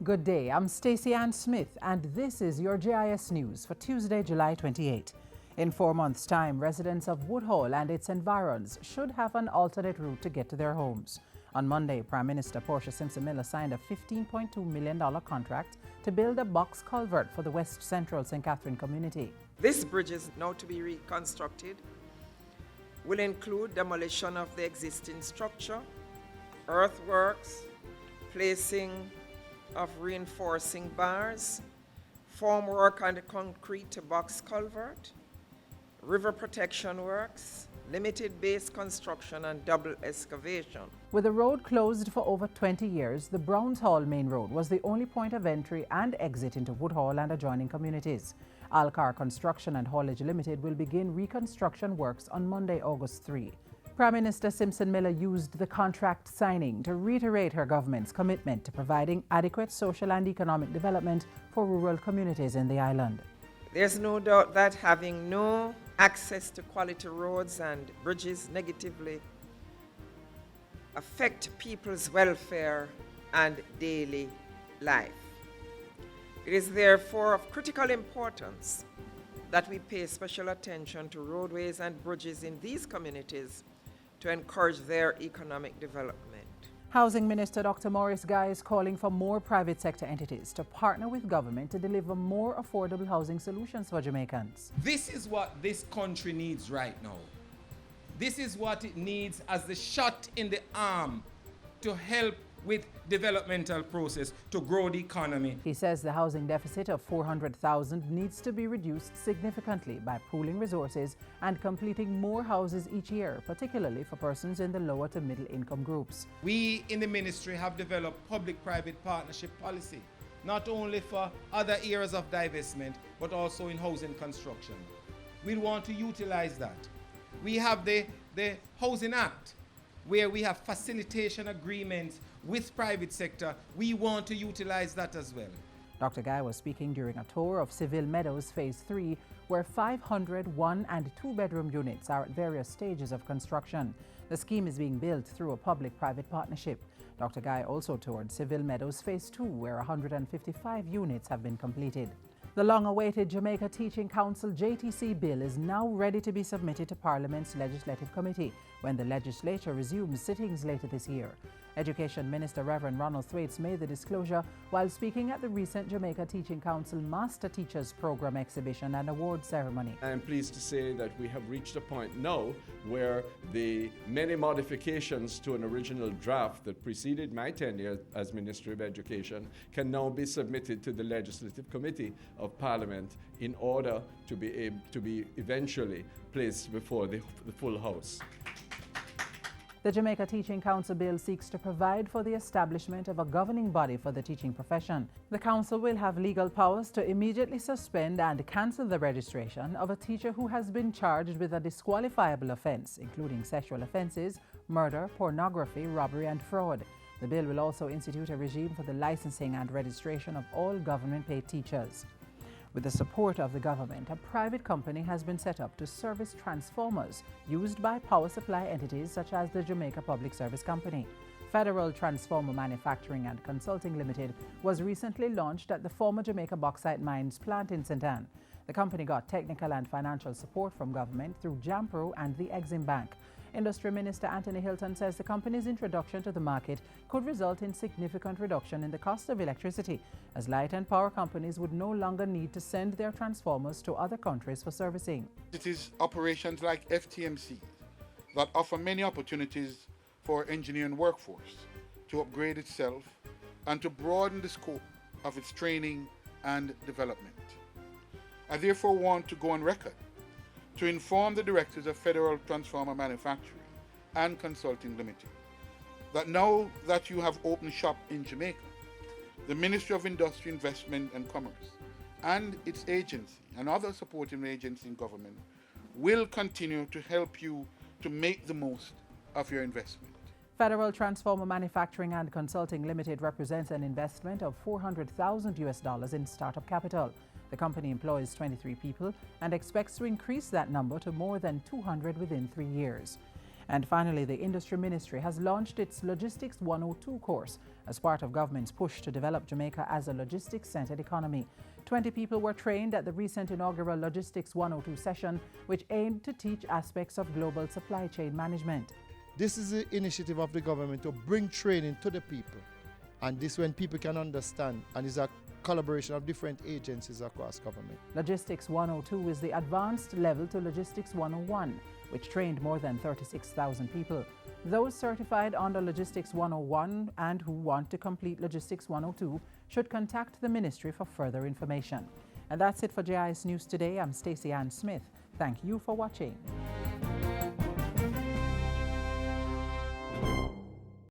Good day, I'm Stacey Ann Smith and this is your JIS News for Tuesday, July 28. In 4 months' time, residents of Woodhall and its environs should have an alternate route to get to their homes. On Monday, Prime Minister Portia Simpson Miller signed a $15.2 million contract to build a box culvert for the West Central St. Catherine community. This bridge is now to be reconstructed, will include demolition of the existing structure, earthworks, placing of reinforcing bars, formwork on the concrete to box culvert, river protection works, limited base construction and double excavation. With the road closed for over 20 years, the Browns Hall Main Road was the only point of entry and exit into Woodhall and adjoining communities. Alcar Construction and Haulage Limited will begin reconstruction works on Monday, August 3. Prime Minister Simpson Miller used the contract signing to reiterate her government's commitment to providing adequate social and economic development for rural communities in the island. There's no doubt that having no access to quality roads and bridges negatively affect people's welfare and daily life. It is therefore of critical importance that we pay special attention to roadways and bridges in these communities to encourage their economic development. Housing Minister Dr. Maurice Guy is calling for more private sector entities to partner with government to deliver more affordable housing solutions for Jamaicans. This is what this country needs right now. This is what it needs as the shot in the arm to help with developmental process to grow the economy. He says the housing deficit of 400,000 needs to be reduced significantly by pooling resources and completing more houses each year, particularly for persons in the lower to middle income groups. We in the ministry have developed public-private partnership policy, not only for other areas of divestment, but also in housing construction. We want to utilize that. We have the Housing Act, where we have facilitation agreements with private sector. We want to utilize that as well. Dr. Guy was speaking during a tour of Seville Meadows Phase 3, where 500 one- and two-bedroom units are at various stages of construction. The scheme is being built through a public-private partnership. Dr. Guy also toured Seville Meadows Phase 2, where 155 units have been completed. The long-awaited Jamaica Teaching Council JTC bill is now ready to be submitted to Parliament's Legislative Committee when the legislature resumes sittings later this year. Education Minister Reverend Ronald Thwaites made the disclosure while speaking at the recent Jamaica Teaching Council Master Teachers Program exhibition and award ceremony. I am pleased to say that we have reached a point now where the many modifications to an original draft that preceded my tenure as Minister of Education can now be submitted to the Legislative Committee of Parliament in order to be eventually placed before the full House. The Jamaica Teaching Council bill seeks to provide for the establishment of a governing body for the teaching profession. The council will have legal powers to immediately suspend and cancel the registration of a teacher who has been charged with a disqualifiable offense, including sexual offenses, murder, pornography, robbery, and fraud. The bill will also institute a regime for the licensing and registration of all government-paid teachers. With the support of the government, a private company has been set up to service transformers used by power supply entities such as the Jamaica Public Service Company. Federal Transformer Manufacturing and Consulting Limited was recently launched at the former Jamaica Bauxite Mines plant in St. Ann. The company got technical and financial support from government through JAMPRO and the Exim Bank. Industry Minister Anthony Hilton says the company's introduction to the market could result in significant reduction in the cost of electricity, as light and power companies would no longer need to send their transformers to other countries for servicing. It is operations like FTMC that offer many opportunities for engineering workforce to upgrade itself and to broaden the scope of its training and development. I therefore want to go on record to inform the directors of Federal Transformer Manufacturing and Consulting Limited that now that you have opened shop in Jamaica, the Ministry of Industry, Investment and Commerce and its agency and other supporting agencies in government will continue to help you to make the most of your investment. Federal Transformer Manufacturing and Consulting Limited represents an investment of $400,000 in startup capital. The company employs 23 people and expects to increase that number to more than 200 within 3 years. And finally, the Industry Ministry has launched its Logistics 102 course as part of government's push to develop Jamaica as a logistics-centered economy. 20 people were trained at the recent inaugural Logistics 102 session, which aimed to teach aspects of global supply chain management. This is the initiative of the government to bring training to the people. And this when people can understand, and it's a collaboration of different agencies across government. Logistics 102 is the advanced level to Logistics 101, which trained more than 36,000 people. Those certified under Logistics 101 and who want to complete Logistics 102 should contact the ministry for further information. And that's it for JIS News Today. I'm Stacey Ann Smith. Thank you for watching.